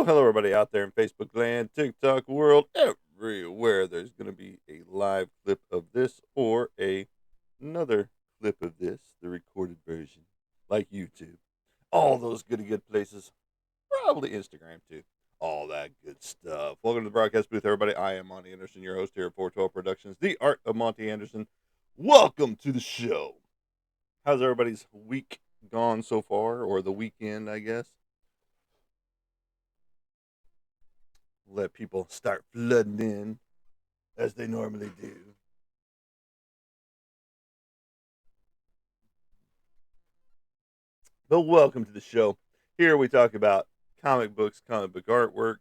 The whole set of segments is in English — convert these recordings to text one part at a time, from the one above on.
Hello, everybody out there in Facebook land, TikTok world, everywhere. There's going to be a live clip of this or another clip of this, the recorded version, like YouTube. All those good places, probably Instagram too. All that good stuff. Welcome to the broadcast booth, everybody. I am Monty Anderson, your host here at 412 Productions, the art of Monty Anderson. Welcome to the show. How's everybody's week gone so far, or the weekend, I guess? Let people start flooding in as they normally do. But welcome to the show. Here we talk about comic books, comic book artwork,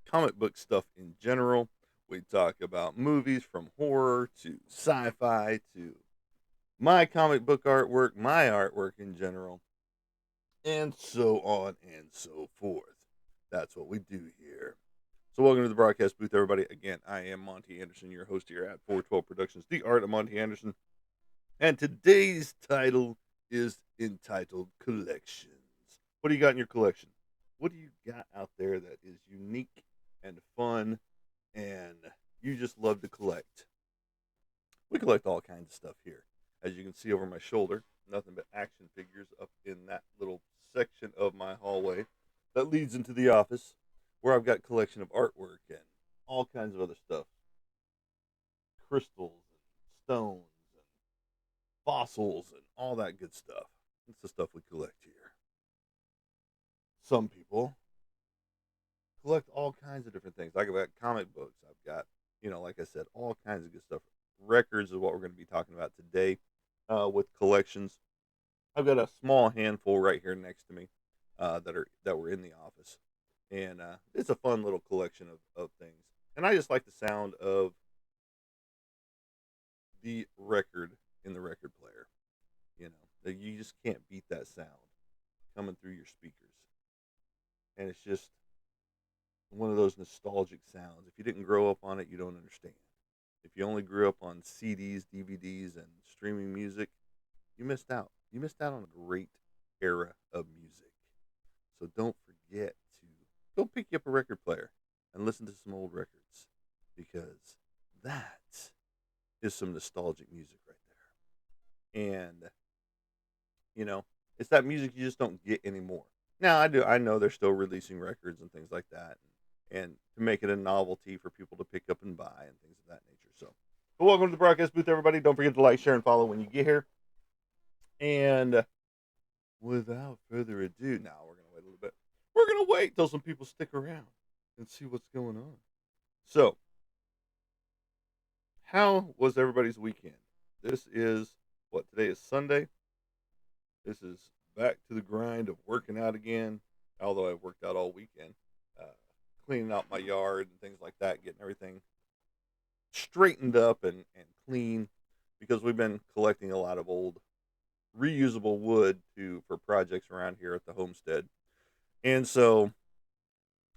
comic book stuff in general. We talk about movies from horror to sci fi to my comic book artwork, my artwork in general, and so on and so forth. That's what we do here. So, welcome to the broadcast booth, everybody. Again, I am Monty Anderson, your host here at 412 Productions, the art of Monty Anderson. And today's title is entitled Collections. What do you got in your collection? What do you got out there that is unique and fun and you just love to collect? We collect all kinds of stuff here. As you can see over my shoulder, nothing but action figures up in that little section of my hallway that leads into the office where I've got a collection of artwork and all kinds of other stuff. Crystals and stones and fossils and all that good stuff. It's the stuff we collect here. Some people collect all kinds of different things. Like I've got comic books. I've got, like I said, all kinds of good stuff. Records is what we're going to be talking about today with collections. I've got a small handful right here next to me that were in the office, and it's a fun little collection of things. And I just like the sound of the record in the record player. You just can't beat that sound coming through your speakers, and it's just one of those nostalgic sounds. If you didn't grow up on it, you don't understand. If you only grew up on CDs, DVDs, and streaming music, you missed out. You missed out on a great era of music. So don't forget to go pick you up a record player and listen to some old records, because that is some nostalgic music right there. And you know, it's that music you just don't get anymore. Now I know they're still releasing records and things like that, and to make it a novelty for people to pick up and buy and things of that nature. So, but welcome to the broadcast booth, everybody. Don't forget to like, share, and follow when you get here. And without further ado, now we're gonna wait a little bit. We're gonna wait till some people stick around and see what's going on. So, how was everybody's weekend? This is what, today is Sunday. This is back to the grind of working out again. Although I worked out all weekend, uh, cleaning out my yard and things like that, getting everything straightened up and clean, because we've been collecting a lot of old reusable wood for projects around here at the homestead, and so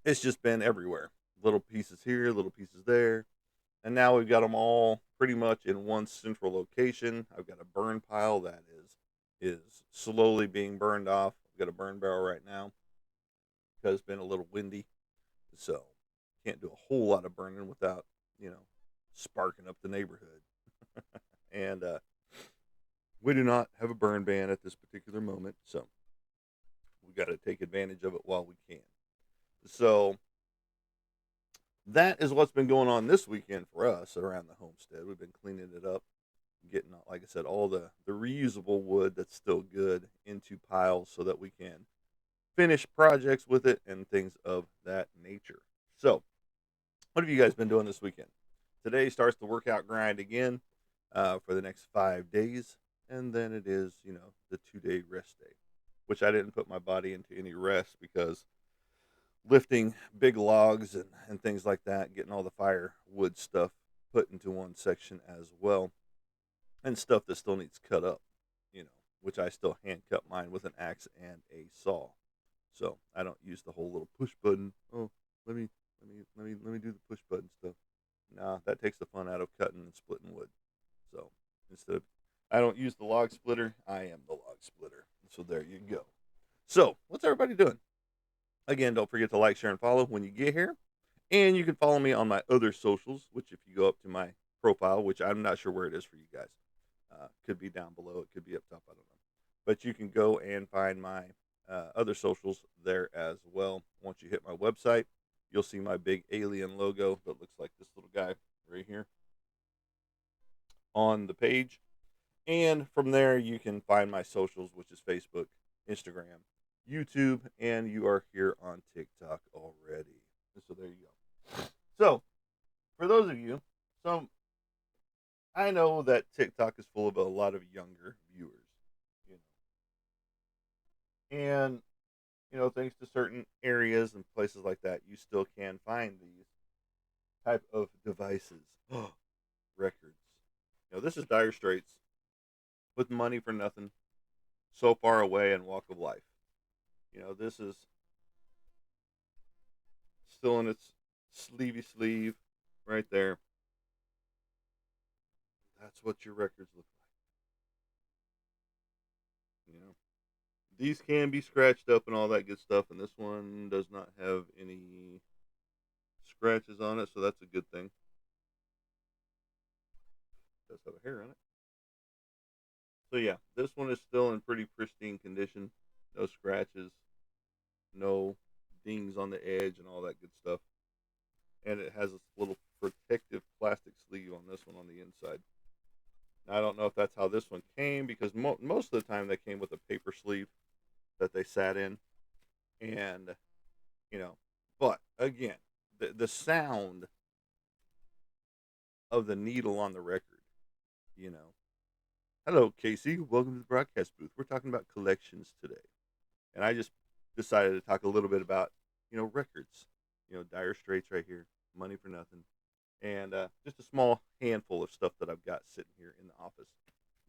it's just been everywhere. Little pieces here, little pieces there, and now we've got them all pretty much in one central location. I've got a burn pile that is slowly being burned off. I've got a burn barrel right now because it's been a little windy, so can't do a whole lot of burning without sparking up the neighborhood. And we do not have a burn ban at this particular moment, so we got to take advantage of it while we can. So that is what's been going on this weekend for us around the homestead. We've been cleaning it up, getting, like I said, all the reusable wood that's still good into piles so that we can finish projects with it and things of that nature. So, what have you guys been doing this weekend? Today starts the workout grind again for the next 5 days, and then it is, the 2 day rest day, which I didn't put my body into any rest because lifting big logs and things like that, getting all the firewood stuff put into one section as well, and stuff that still needs cut up, which I still hand cut mine with an axe and a saw. So I don't use the whole little push button. Oh, let me do the push button stuff. Nah, that takes the fun out of cutting and splitting wood. So instead of, I don't use the log splitter, I am the log splitter. So there you go. So what's everybody doing? Again, don't forget to like, share, and follow when you get here. And you can follow me on my other socials, which if you go up to my profile, which I'm not sure where it is for you guys, could be down below, it could be up top, I don't know. But you can go and find my other socials there as well. Once you hit my website, you'll see my big alien logo that looks like this little guy right here on the page. And from there, you can find my socials, which is Facebook, Instagram, YouTube, and you are here on TikTok already. So there you go. So for those of you, so I know that TikTok is full of a lot of younger viewers, you and thanks to certain areas and places like that, you still can find these type of devices, records. This is Dire Straits with Money for Nothing, So Far Away, and Walk of Life. This is still in its sleevey sleeve right there. That's what your records look like. These can be scratched up and all that good stuff, and this one does not have any scratches on it, so that's a good thing. It does have a hair on it. So yeah, this one is still in pretty pristine condition. No scratches, no dings on the edge, and all that good stuff. And it has this little protective plastic sleeve on this one on the inside. Now, I don't know if that's how this one came because most of the time they came with a paper sleeve that they sat in, and you know, but again, the sound of the needle on the record, you know. Hello, Casey. Welcome to the broadcast booth. We're talking about collections today, and I just decided to talk a little bit about records. Dire Straits right here, Money for Nothing, and just a small handful of stuff that I've got sitting here in the office.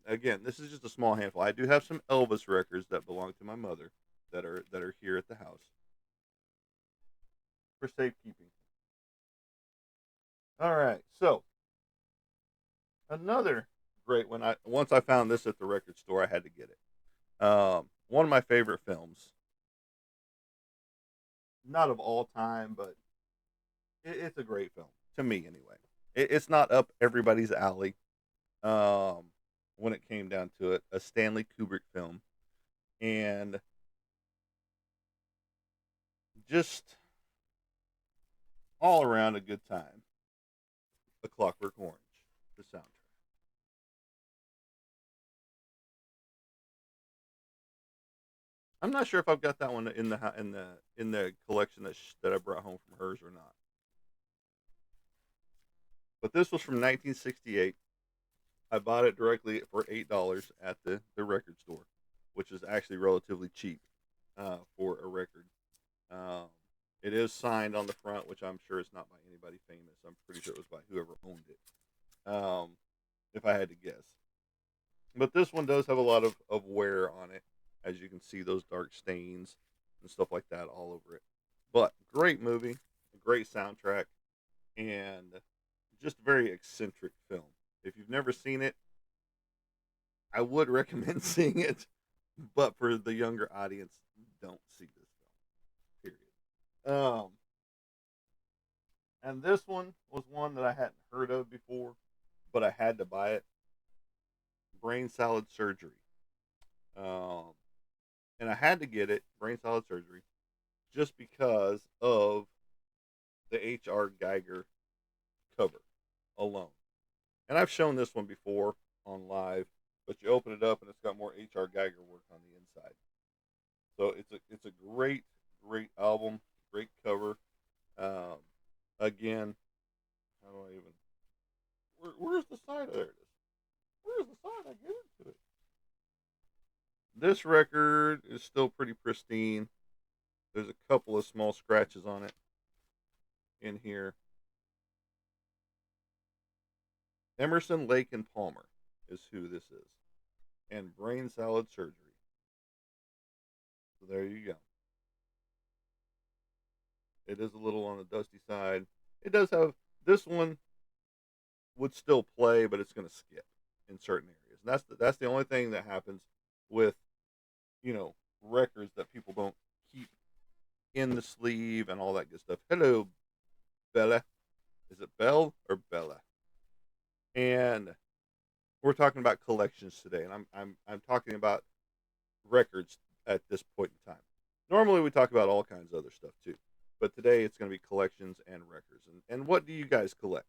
Again, this is just a small handful. I do have some Elvis records that belong to my mother that are here at the house for safekeeping. All right, so another great one. I once I found this at the record store, I had to get it. One of my favorite films, not of all time, but it's a great film to me anyway. It's not up everybody's alley. Um, when it came down to it, a Stanley Kubrick film, and just all around a good time. A Clockwork Orange, the soundtrack. I'm not sure if I've got that one in the collection that I brought home from hers or not. But this was from 1968. I bought it directly for $8 at the record store, which is actually relatively cheap for a record. Um, it is signed on the front, which I'm sure it's not by anybody famous. I'm pretty sure it was by whoever owned it, if I had to guess. But this one does have a lot of wear on it, as you can see those dark stains and stuff like that all over it. But great movie, a great soundtrack, and just a very eccentric film. If you've never seen it, I would recommend seeing it, but for the younger audience, don't see this film. Period. And this one was one that I hadn't heard of before, but I had to buy it. Brain Salad Surgery. Um, and I had to get it, Brain Salad Surgery, just because of the H.R. Geiger cover alone. And I've shown this one before on live, but you open it up and it's got more H.R. Geiger work on the inside. So it's a great album, great cover. Um, again, how do I even? Where's the side? There it is. Where's the side? I get into it. This record is still pretty pristine. There's a couple of small scratches on it in here. Emerson, Lake, and Palmer is who this is, and Brain Salad Surgery. So there you go. It is a little on the dusty side. It does have this one would still play, but it's going to skip in certain areas. And that's the only thing that happens with records that people don't keep in the sleeve and all that good stuff. Hello, Bella. Is it Belle or Bella? And we're talking about collections today, and I'm talking about records at this point in time. Normally, we talk about all kinds of other stuff too, but today it's going to be collections and records. And what do you guys collect?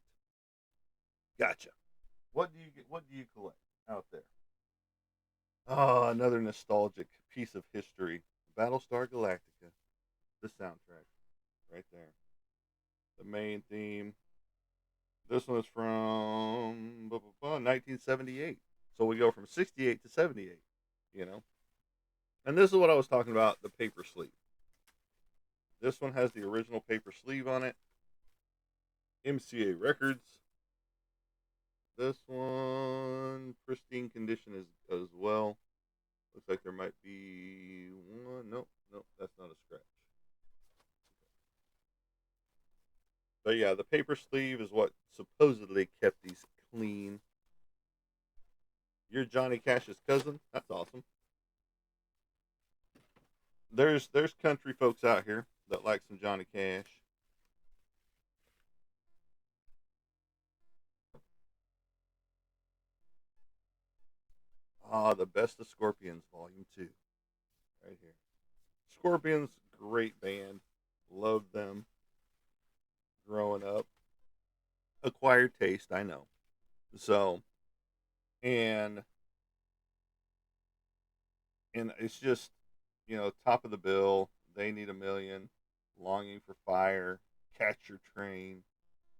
Gotcha. What do you collect out there? Oh, another nostalgic piece of history. Battlestar Galactica, the soundtrack, right there. The main theme. This one is from 1978. So we go from 68 to 78, you know? And this is what I was talking about, the paper sleeve. This one has the original paper sleeve on it. MCA Records. This one, pristine condition as well. Looks like there might be one. Nope, nope, that's not a scratch. But yeah, the paper sleeve is what supposedly kept these clean. You're Johnny Cash's cousin? That's awesome. There's country folks out here that like some Johnny Cash. Ah, the best of Scorpions, Volume 2, right here. Scorpions, great band. Loved them growing up. Acquired taste, I know. So, and and it's just, top of the bill. They Need a Million, Longing for Fire, Catch Your Train,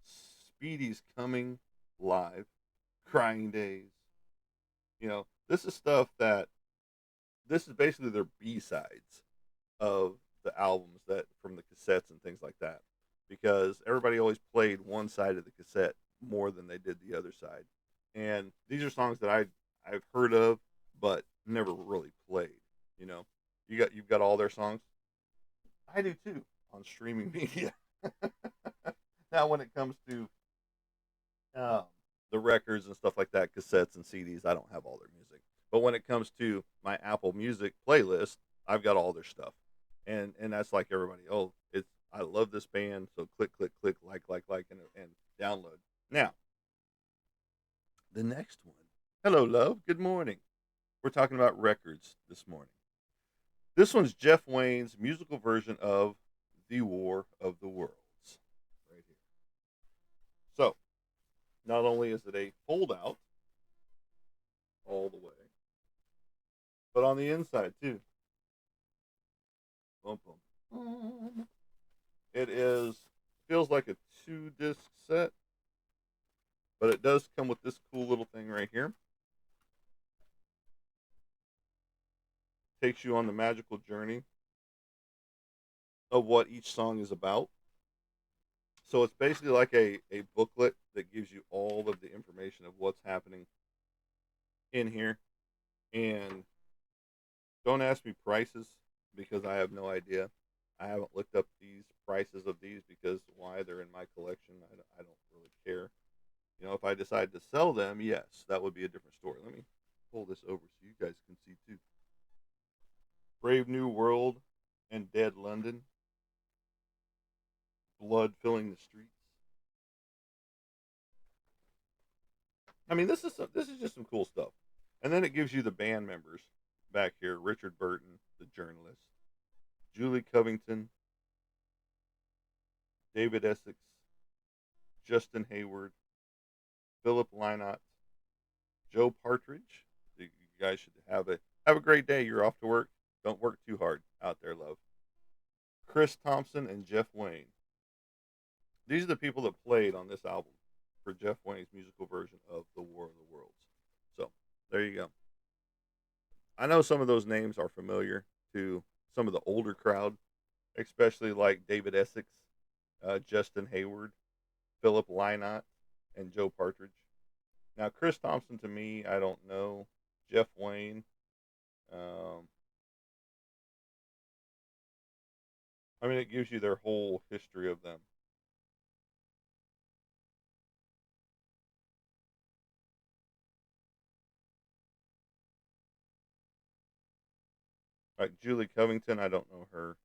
Speedy's Coming, Live, Crying Days. This is stuff that this is basically their B sides of the albums that from the cassettes and things like that, because everybody always played one side of the cassette more than they did the other side. And these are songs that I've heard of but never really played. You know, you've got all their songs. I do too on streaming media. Now, when it comes to um, the records and stuff like that, cassettes and CDs, I don't have all their music. But when it comes to my Apple Music playlist, I've got all their stuff, and that's like everybody. Oh, it's I love this band, so click, click, click, like, and download. Now, the next one. Hello, love. Good morning. We're talking about records this morning. This one's Jeff Wayne's musical version of "The War of the Worlds," right here. So, not only is it a fold out all the way, but on the inside too. Boom, boom. It is feels like a 2 disc set, but it does come with this cool little thing right here. Takes you on the magical journey of what each song is about. So it's basically like a booklet that gives you all of the information of what's happening in here. And don't ask me prices because I have no idea. I haven't looked up these prices of these because why they're in my collection, I don't really care. If I decide to sell them, yes, that would be a different story. Let me pull this over so you guys can see too. Brave New World and Dead London. Blood filling the streets. I mean, this is just some cool stuff. And then it gives you the band members back here: Richard Burton, the journalist, Julie Covington, David Essex, Justin Hayward, Philip Lynott, Joe Partridge. You guys should have a great day. You're off to work. Don't work too hard out there, love. Chris Thompson and Jeff Wayne. These are the people that played on this album for Jeff Wayne's musical version of The War of the Worlds. So there you go. I know some of those names are familiar to some of the older crowd, especially like David Essex, Justin Hayward, Philip Lynott, and Joe Partridge. Now, Chris Thompson, to me, I don't know. Jeff Wayne, um, I mean, it gives you their whole history of them. Like Julie Covington, I don't know her.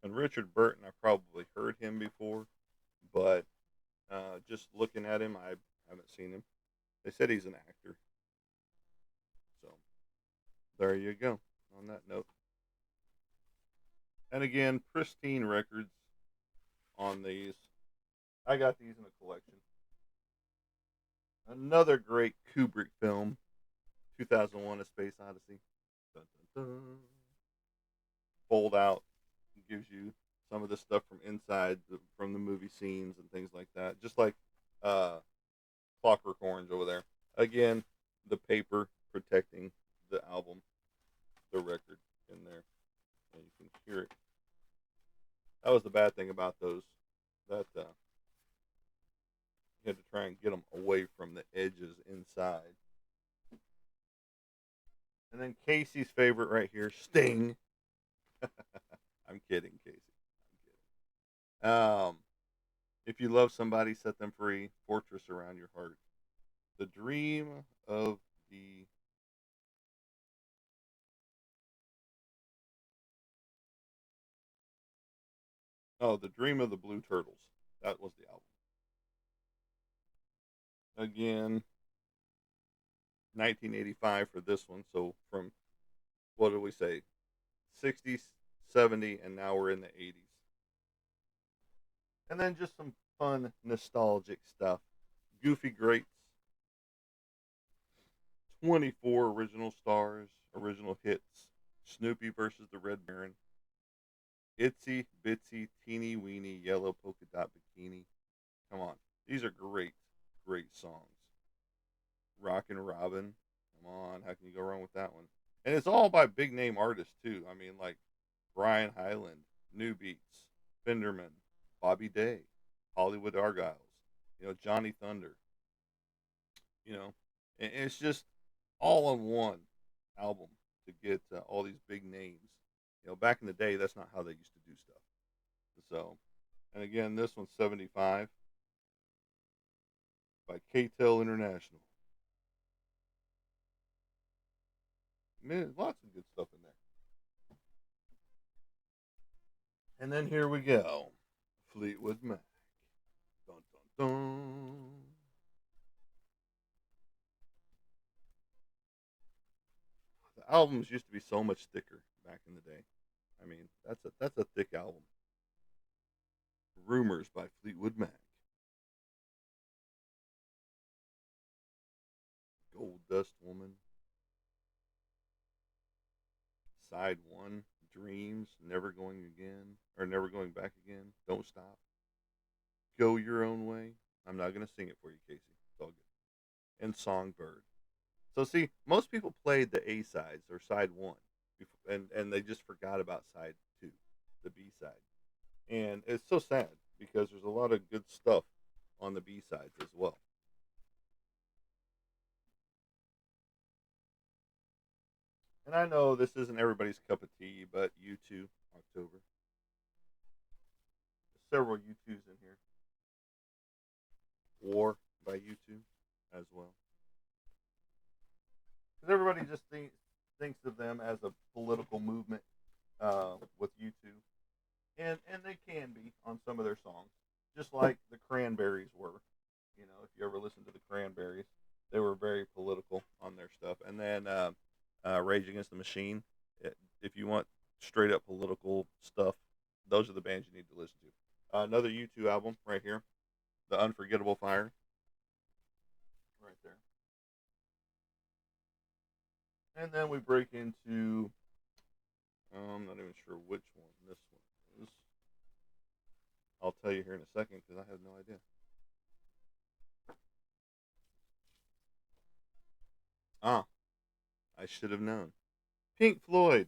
And Richard Burton, I probably heard him before, but just looking at him, I haven't seen him. They said he's an actor, so there you go. On that note, and again, pristine records on these. I got these in a collection. Another great Kubrick film, 2001: A Space Odyssey. Dun, dun, dun. Fold out, gives you some of the stuff from inside, from the movie scenes and things like that. Just like uh, Clockwork Orange over there. Again, the paper protecting the album, the record in there, and you can hear it. That was the bad thing about those. That you had to try and get them away from the edges inside. And then Casey's favorite right here, Sting. I'm kidding, Casey. I'm kidding. If you love somebody, set them free. Fortress around your heart. The dream of the the dream of the Blue Turtles. That was the album. Again, 1985 for this one. So from what did we say? 60s, 70, and now we're in the 80s. And then just some fun, nostalgic stuff. Goofy Greats, 24 original stars, original hits. Snoopy versus the Red Baron. Itsy Bitsy Teeny Weeny Yellow Polka Dot Bikini. Come on. These are great, great songs. Rockin' Robin. Come on. How can you go wrong with that one? And it's all by big name artists, too. I mean, like Brian Hyland, New Beats, Fenderman, Bobby Day, Hollywood Argyles, Johnny Thunder. You know, and it's just all in one album to get all these big names. Back in the day, that's not how they used to do stuff. So, and again, this one's 75 by K-Tel International. Man, lots of good stuff in there. And then here we go. Fleetwood Mac. Dun, dun, dun. The albums used to be so much thicker back in the day. I mean, that's a thick album. Rumors by Fleetwood Mac. Gold Dust Woman. Side 1, Dreams, Never Going Again, or Never Going Back Again, Don't Stop, Go Your Own Way. I'm not going to sing it for you, Casey. It's all good. And Songbird. So, see, most people played the A sides or side 1, and they just forgot about side 2, the B side. And it's so sad because there's a lot of good stuff on the B sides as well. And I know this isn't everybody's cup of tea, but U2, October. Several U2s in here. War by U2 as well. Because everybody just thinks of them as a political movement with U2. And they can be on some of their songs. Just like the Cranberries were. If you ever listen to the Cranberries, they were very political on their stuff. And then Rage Against the Machine. If you want straight up political stuff, those are the bands you need to listen to. Another U2 album right here, The Unforgettable Fire, right there. And then we break into, I'm not even sure which one this one is. I'll tell you here in a second because I have no idea. Ah, I should have known. Pink Floyd,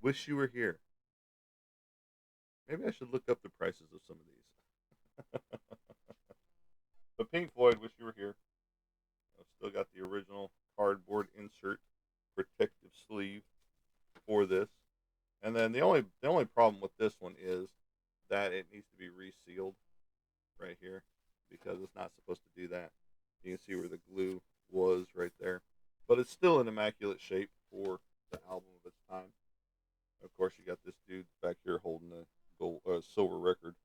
Wish You Were Here. Maybe I should look up the prices of some of these. But Pink Floyd, Wish You Were Here. I've still got the original cardboard insert protective sleeve for this. And then the only problem with this one is that it needs to be resealed right here because it's not supposed to do that. You can see where the glue was right there. But it's still in immaculate shape for the album of its time. Of course, you got this crossover record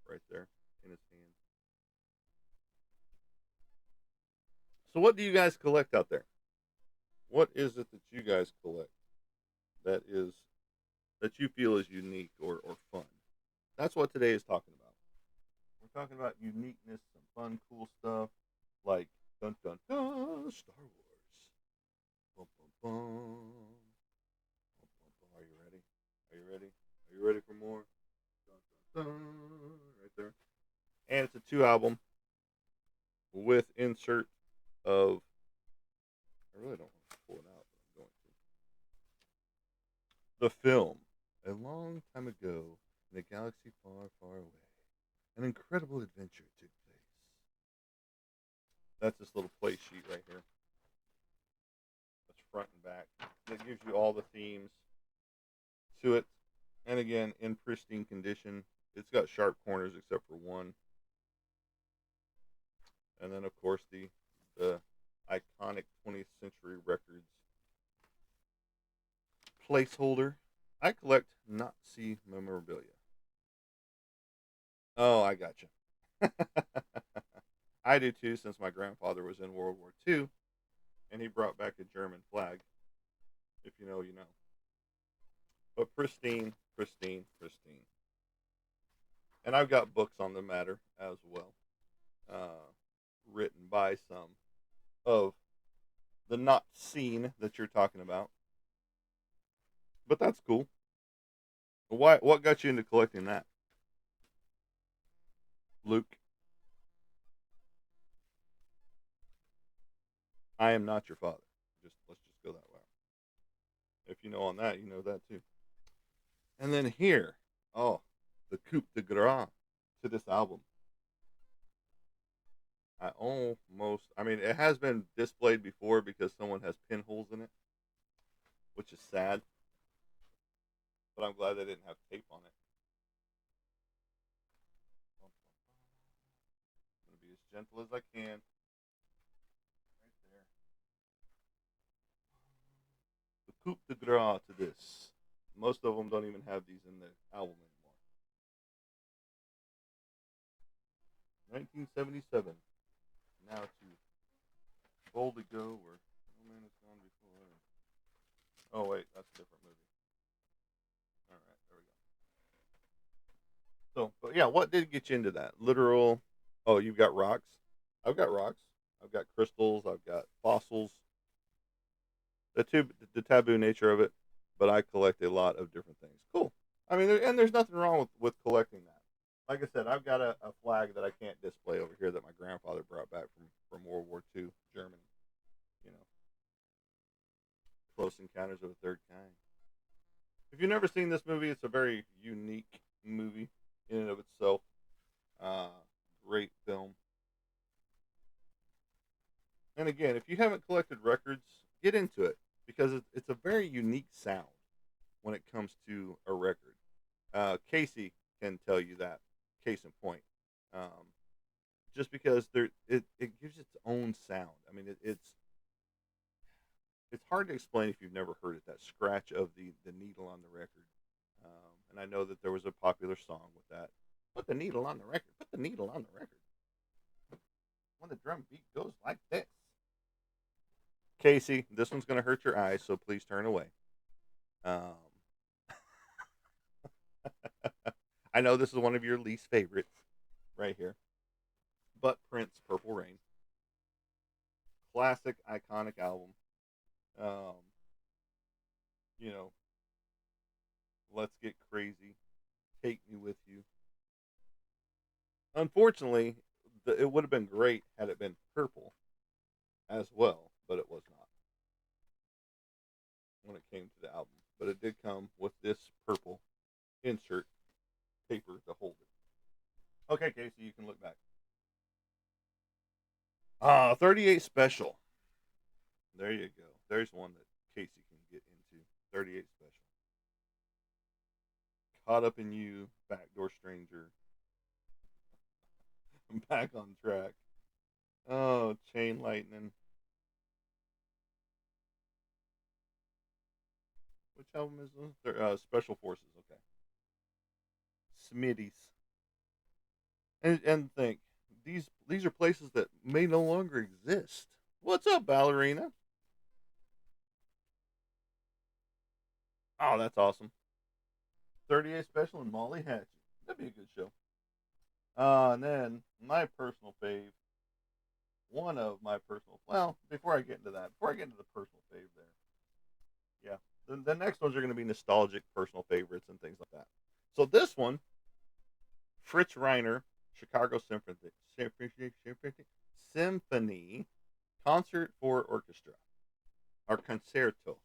right there in his hand. So, what do you guys collect out there? What is it that you guys collect that is that you feel is unique or fun? That's what today is talking about. We're talking about uniqueness, some fun, cool stuff like dun dun dun Star Wars. Bum, bum, bum. Bum, bum, bum. Are you ready? Are you ready? Are you ready for more? Dun, dun, dun. Right there. And it's a 2 album with insert of. I really don't want to pull it out, but I'm going to. The film. A long time ago, in a galaxy far, far away, an incredible adventure took place. That's this little play sheet right here. That's front and back. That gives you all the themes to it. And again, in pristine condition. It's got sharp corners except for one. And then, of course, the iconic 20th Century Records placeholder. I collect Nazi memorabilia. Oh, I gotcha. I do too, since my grandfather was in World War II, and he brought back a German flag. If you know, you know. But pristine, pristine, pristine. And I've got books on the matter as well, written by some of the not scene that you're talking about. But that's cool. Why? What got you into collecting that, Luke? I am not your father. Let's just go that way. If you know on that, you know that too. And then here, oh, the coup de grace to this album. I mean, it has been displayed before because someone has pinholes in it, which is sad. But I'm glad they didn't have tape on it. I'm going to be as gentle as I can. Right there. The coup de grace to this. Most of them don't even have these in the album anymore. 1977. Now to Boldly Go, or Oh Man Has Gone Before. Oh wait, that's a different movie. All right, there we go. So, but yeah, what did get you into that? Literal. Oh, you've got rocks. I've got rocks. I've got crystals. I've got fossils. The taboo nature of it, but I collect a lot of different things. Cool. I mean, and there's nothing wrong with collecting that. Like I said, I've got a flag that I can't display over here that my grandfather brought back from World War II, Germany. You know, Close Encounters of a Third Kind. If you've never seen this movie, it's a very unique movie in and of itself. Uh, Great film. And again, if you haven't collected records, get into it because it's a very unique sound when it comes to a record. Casey can tell you that. Case in point, um, just because it gives its own sound. I mean, it's hard to explain if you've never heard it. That scratch of the needle on the record, and I know that there was a popular song with that. Put the needle on the record. Put the needle on the record. When the drum beat goes like this. Casey, this one's going to hurt your eyes, so please turn away. Um, I know this is one of your least favorites right here, but Prince, Purple Rain, classic, iconic album. Um, you know, Let's Get Crazy, Take Me With You. Unfortunately, it would have been great had it been purple as well, but it was not when it came to the album. But it did come with this purple insert paper to hold it. Okay, Casey, you can look back. 38 Special. There you go. There's one that Casey can get into. 38 Special. Caught Up in You, Backdoor Stranger. I'm back on track. Oh, Chain Lightning. Which album is this? Special Forces. Okay. Smitty's. And think, these are places that may no longer exist. What's up, ballerina? Oh, that's awesome. 38 Special and Molly Hatchet. That'd be a good show. And then my personal fave, one of my personal. Well, before I get into the personal fave, yeah, the next ones are going to be nostalgic personal favorites and things like that. So this one, Fritz Reiner, Chicago Symphony Concert for Orchestra, or concerto.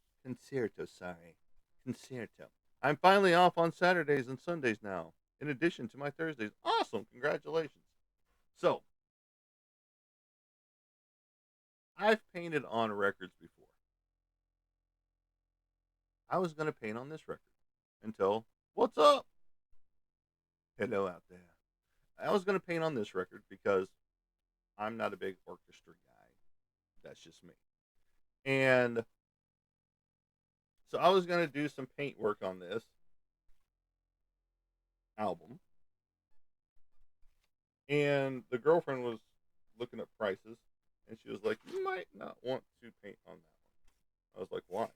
I'm finally off on Saturdays and Sundays now, in addition to my Thursdays. Awesome, congratulations. So I've painted on records before. I was going to paint on this record until, what's up? Hello out there. I was going to paint on this record because I'm not a big orchestra guy. That's just me. And so I was going to do some paint work on this album. And the girlfriend was looking at prices and she was like, "You might not want to paint on that one." I was like, "Why?"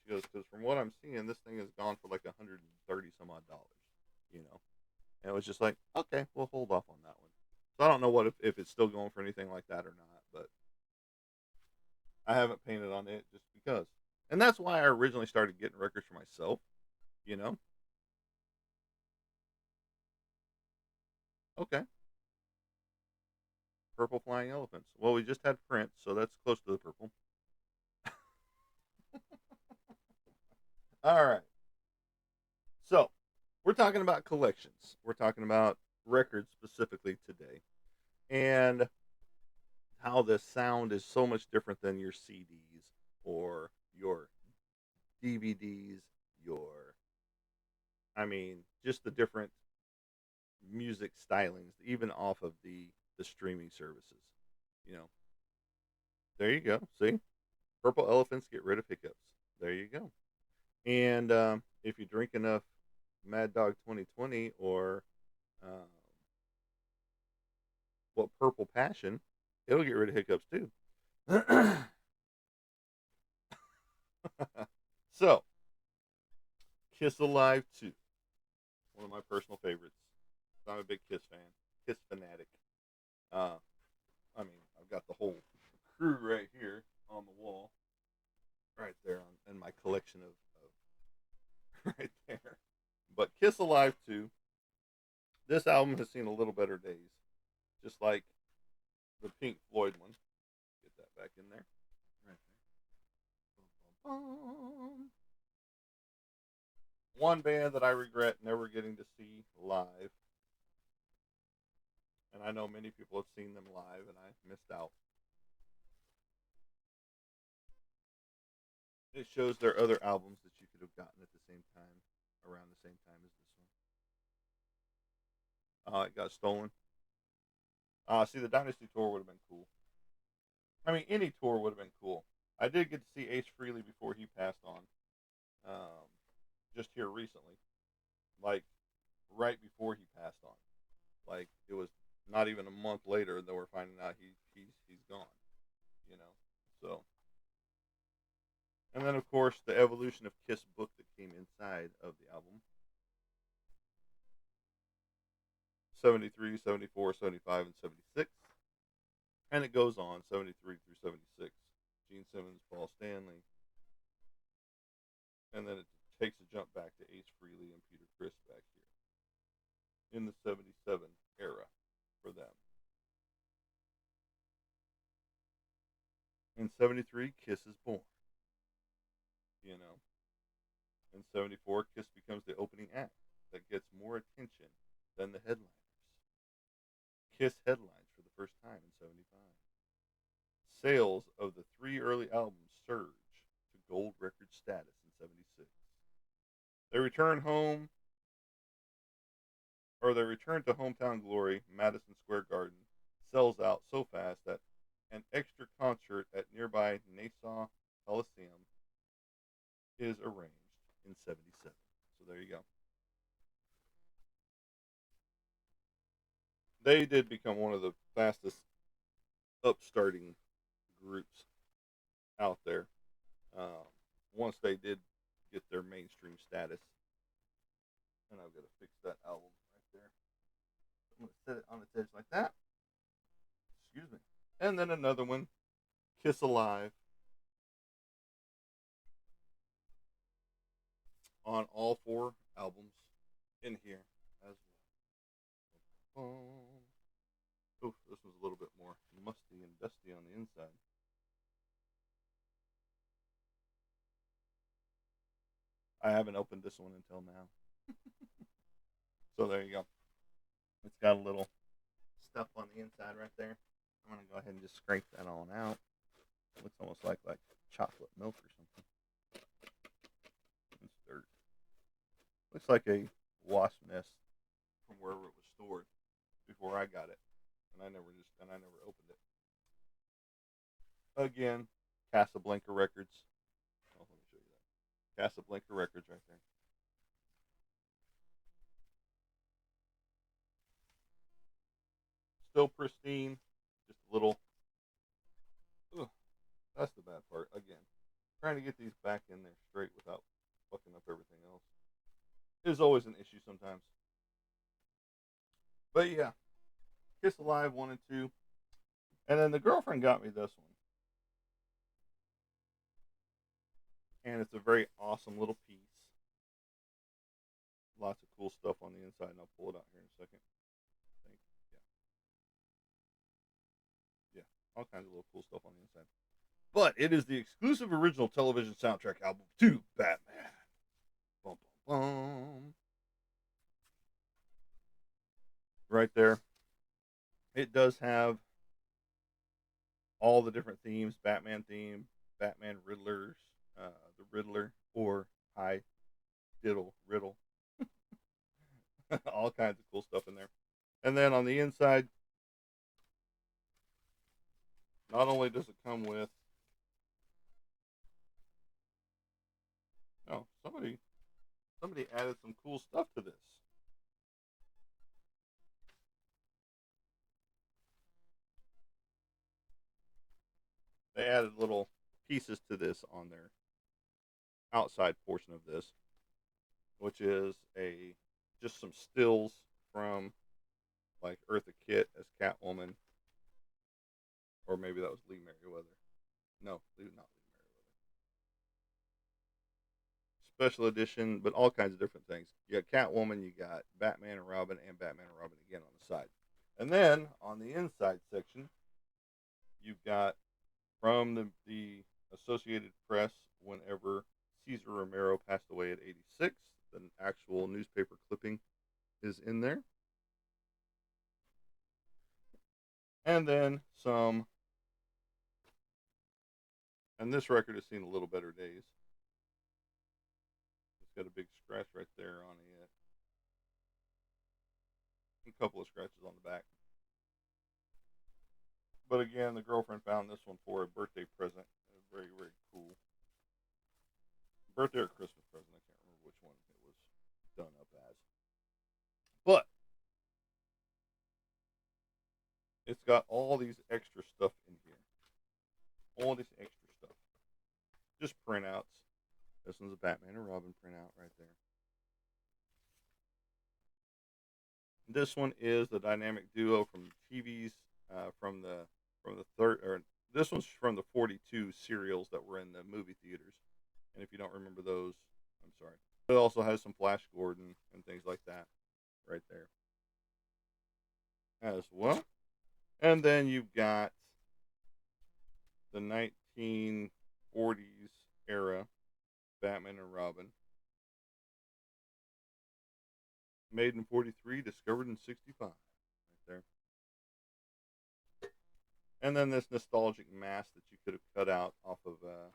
She goes, "Because from what I'm seeing, this thing has gone for like 130 some odd dollars, you know?" And it was just like, okay, we'll hold off on that one. So I don't know if it's still going for anything like that or not, but I haven't painted on it just because. And that's why I originally started getting records for myself, you know? Okay. Purple Flying Elephants. Well, we just had Prince, so that's close to the purple. All right. So we're talking about collections. We're talking about records specifically today. And how the sound is so much different than your CDs or your DVDs, your, I mean, just the different music stylings, even off of the streaming services. You know, there you go. See, purple elephants get rid of hiccups. There you go. And if you drink enough Mad Dog 2020 or um, what Purple Passion, it'll get rid of hiccups too. So, Kiss Alive 2, one of my personal favorites. I'm a big Kiss fan, Kiss fanatic. Uh, I mean, I've got the whole crew right here on the wall, right there in my collection of right there. But Kiss Alive 2, this album has seen a little better days, just like the Pink Floyd one. Get that back in there. Right there. One band that I regret never getting to see live, and I know many people have seen them live, and I missed out. It shows their other albums that you could have gotten at the same time, around the same time as this one. It got stolen. See, the Dynasty tour would have been cool. I mean, any tour would have been cool. I did get to see Ace Frehley before he passed on, um, just here recently, like right before he passed on. Like it was not even a month later that we're finding out he's gone. You know, so and then of course the evolution of Kiss book that came inside of the album. 73, 74, 75, and 76. And it goes on 73 through 76. Gene Simmons, Paul Stanley. And then it takes a jump back to Ace Frehley and Peter Criss back here in the 77 era for them. In 73, Kiss is born. You know, in 74, Kiss becomes the opening act that gets more attention than the headliners. Kiss headlines for the first time in 75. Sales of the three early albums surge to gold record status in 76. They return home, or they return to hometown glory. Madison Square Garden sells out so fast that an extra concert at nearby Nassau Coliseum is arranged in 77. So there you go. They did become one of the fastest upstarting groups out there. Um, Once they did get their mainstream status, and I've got to fix that album right there. I'm gonna set it on its edge like that. Excuse me. And then another one, Kiss Alive, on all four albums in here as well. Oh, this one's a little bit more musty and dusty on the inside. I haven't opened this one until now. So there you go. It's got a little stuff on the inside right there. I'm gonna go ahead and just scrape that on out. It looks almost like chocolate milk or something. It's dirt. Looks like a wasp nest from wherever it was stored before I got it, and I never opened it. Again, Casablanca Records. Oh, let me show you that. Casablanca Records right there. Still pristine. Just a little. Ugh, that's the bad part. Again, trying to get these back in there straight without fucking up everything else is always an issue sometimes. But yeah, Kiss Alive 1 and 2. And then the girlfriend got me this one. And it's a very awesome little piece. Lots of cool stuff on the inside, and I'll pull it out here in a second. I think. Yeah. Yeah. All kinds of little cool stuff on the inside. But it is the exclusive original television soundtrack album to Batman. Bum, bum, bum. Right there. It does have all the different themes: Batman theme, Batman Riddlers, the Riddler, or High Diddle Riddle. All kinds of cool stuff in there. And then on the inside, not only does it come with, oh, somebody added some cool stuff to this. They added little pieces to this on their outside portion of this, which is a just some stills from like Eartha Kitt as Catwoman, or maybe that was Lee Merriweather. No, not Lee Merriweather. Special edition, but all kinds of different things. You got Catwoman, you got Batman and Batman and Robin again on the side. And then on the inside section, you've got from the Associated Press whenever Cesar Romero passed away at 86. The actual newspaper clipping is in there. And then some, and this record has seen a little better days. It's got a big scratch right there on it. A couple of scratches on the back. But again, the girlfriend found this one for a birthday present. Very, very cool. Birthday or Christmas present. I can't remember which one it was done up as. But it's got all these extra stuff in here. All this extra stuff. Just printouts. This one's a Batman and Robin printout right there. This one is the dynamic duo from TV's from the third, or this one's from the 42 serials that were in the movie theaters. And if you don't remember those, I'm sorry. It also has some Flash Gordon and things like that right there as well. And then you've got the 1940s era Batman and Robin. Made in 43, discovered in 65. Right there. And then this nostalgic mask that you could have cut out off of a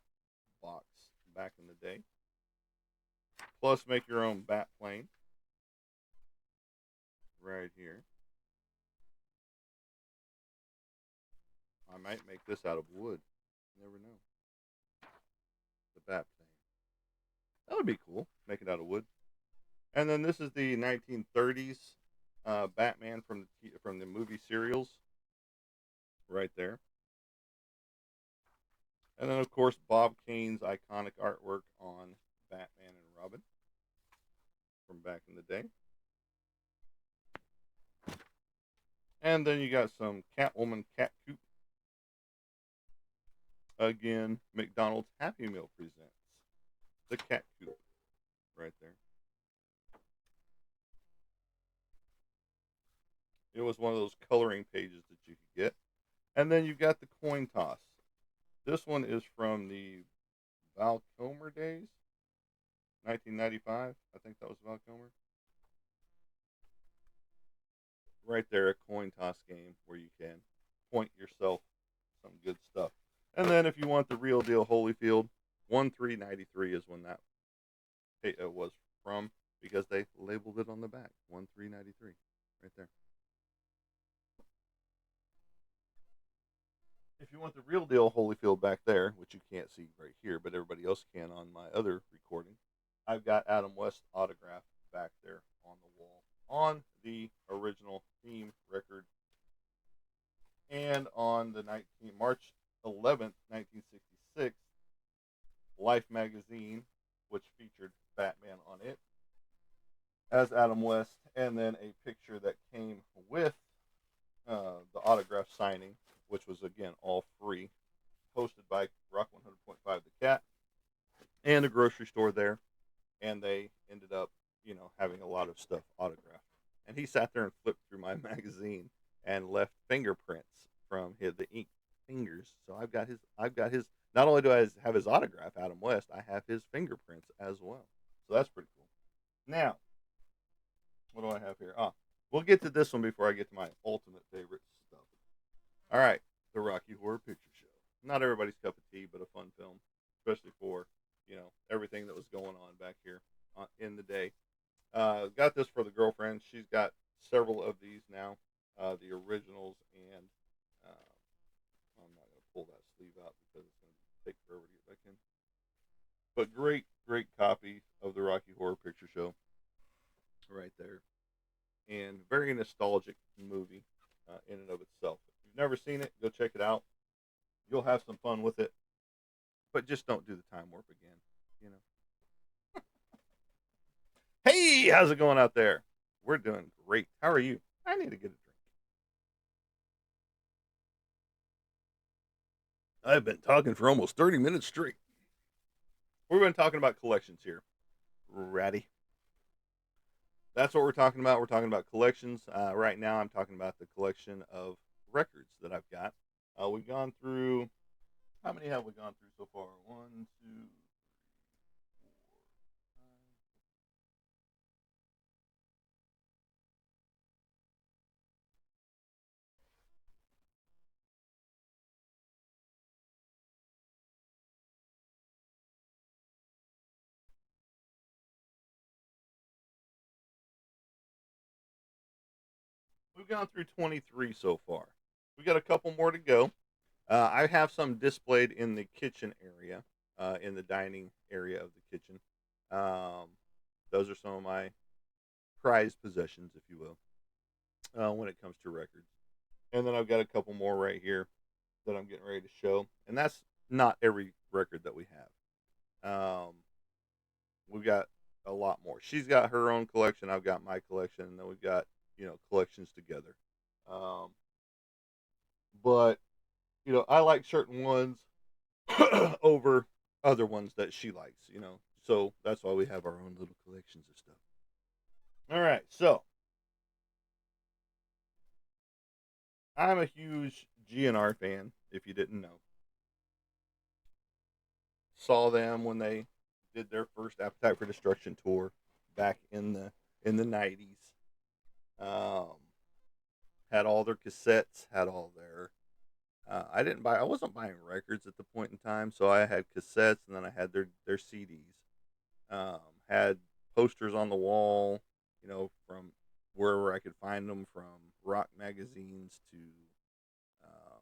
box back in the day. Plus, make your own bat plane right here. I might make this out of wood. You never know. The bat plane. That would be cool. Make it out of wood. And then this is the 1930s Batman from the movie serials, right there. And then, of course, Bob Kane's iconic artwork on Batman and Robin from back in the day. And then you got some Catwoman cat coop. Again, McDonald's Happy Meal presents the cat coop right there. It was one of those coloring pages that you could get. And then you've got the coin toss. This one is from the Val Kilmer days, 1995. I think that was Val Kilmer. Right there, a coin toss game where you can point yourself some good stuff. And then if you want the real deal Holyfield, 1393 is when that was from, because they labeled it on the back. 1393 right there. If you want the real deal Holyfield back there, which you can't see right here, but everybody else can on my other recording, I've got Adam West autograph back there on the wall on the original theme record and on the March 11th, 1966, Life magazine, which featured Batman on it as Adam West, and then a picture that came with the autograph signing, which was again all free, hosted by Rock 100.5 The Cat, and a grocery store there, and they ended up, having a lot of stuff autographed. And he sat there and flipped through my magazine and left fingerprints from the ink fingers. So I've got his. Not only do I have his autograph, Adam West, I have his fingerprints as well. So that's pretty cool. Now, what do I have here? We'll get to this one before I get to my ultimate favorite stuff. All right, the Rocky Horror Picture Show. Not everybody's cup of tea, but a fun film, especially for everything that was going on back here in the day. Got this for the girlfriend. She's got several of these now, the originals, and I'm not going to pull that sleeve out because it's going to take forever to get back in. But great, great copy of the Rocky Horror Picture Show right there. And very nostalgic movie in and of itself. If you've never seen it, go check it out. You'll have some fun with it. But just don't do the time warp again, Hey, how's it going out there? We're doing great. How are you? I need to get a drink. I've been talking for almost 30 minutes straight. We've been talking about collections here. Ratty. That's what we're talking about. We're talking about collections. Right now, I'm talking about the collection of records that I've got. We've gone through. How many have we gone through so far? One, two, we've gone through 23 so far. We got a couple more to go. I have some displayed in the kitchen area, in the dining area of the kitchen. Um, those are some of my prized possessions, if you will, when it comes to records. And then I've got a couple more right here that I'm getting ready to show. And that's not every record that we have. We've got a lot more. She's got her own collection. I've got my collection. And then we've got, collections together. Um, but, I like certain ones over other ones that she likes. So that's why we have our own little collections of stuff. All right. So I'm a huge GNR fan, if you didn't know. Saw them when they did their first Appetite for Destruction tour back in the 90s. Um, had all their cassettes, had all their. I wasn't buying records at the point in time, so I had cassettes, and then I had their CDs. Had posters on the wall, from wherever I could find them, from rock magazines um,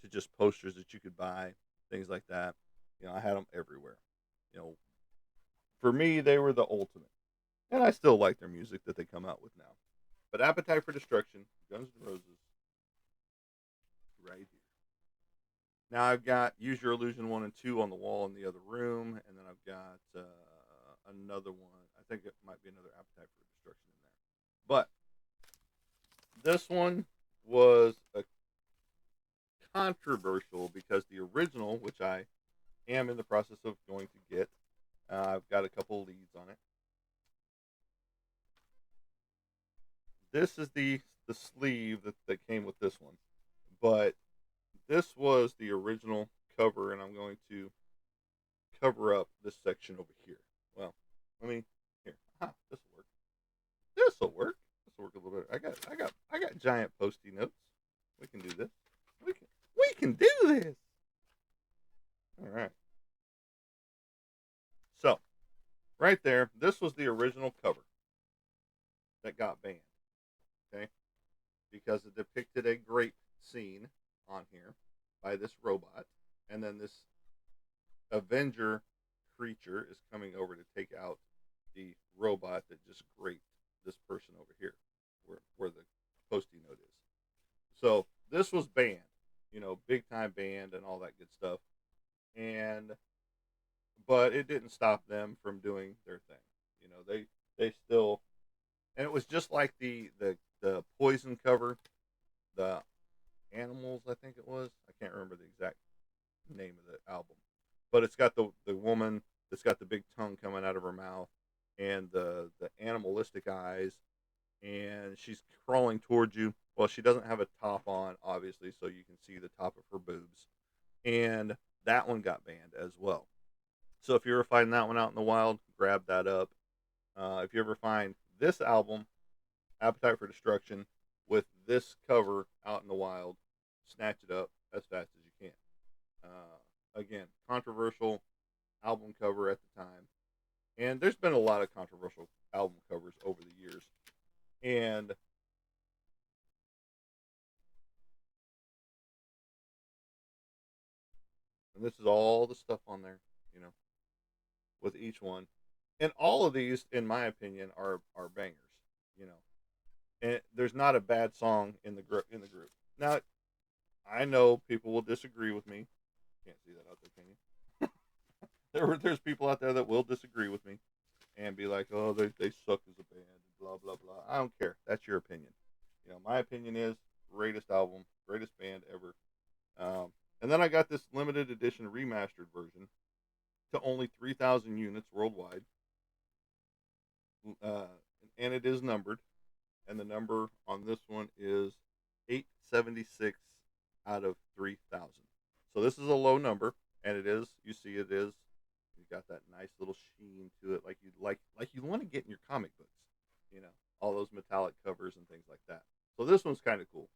to just posters that you could buy, things like that. I had them everywhere. You know, for me, they were the ultimate. and I still like their music that they come out with now. But Appetite for Destruction, Guns N' Roses, right here. Now I've got Use Your Illusion 1 and 2 on the wall in the other room, and then I've got another one. I think it might be another Appetite for Destruction in there. But this one was a controversial because the original, which I am in the process of going to get, I've got a couple of leads on it. This is the sleeve that came with this one, but this was the original cover, and I'm going to cover up this section over here. Well, let me here. This will work. This will work. This will work a little bit. I got giant post-it notes. We can do this. We can do this. All right. So right there, this was the original cover that got banned. Okay, because it depicted a grape scene on here by this robot, and then this Avenger creature is coming over to take out the robot that just raped this person over here, where the postie note is. So this was banned, big time banned and all that good stuff. And but it didn't stop them from doing their thing. They still, and it was just like the Poison cover, the Animals, I think it was. I can't remember the exact name of the album, but it's got the woman that's got the big tongue coming out of her mouth and the animalistic eyes, and she's crawling towards you. Well, she doesn't have a top on, obviously, so you can see the top of her boobs, and that one got banned as well. So if you ever find that one out in the wild, grab that up. If you ever find this album, Appetite for Destruction, with this cover out in the wild, snatch it up as fast as you can. Again, controversial album cover at the time, and there's been a lot of controversial album covers over the years. And this is all the stuff on there, you know, with each one, and all of these, in my opinion, are bangers, you know. And there's not a bad song in the group. Now, I know people will disagree with me. Can't see that out there, can you? There's people out there that will disagree with me and be like, oh, they suck as a band, blah blah blah. I don't care. That's your opinion. My opinion is greatest album, greatest band ever. And then I got this limited edition remastered version to only 3,000 units worldwide, uh, and it is numbered. And the number on this one is 876 out of 3,000. So this is a low number, and it is. You see, it is. You got that nice little sheen to it, like you want to get in your comic books. All those metallic covers and things like that. So this one's kind of cool,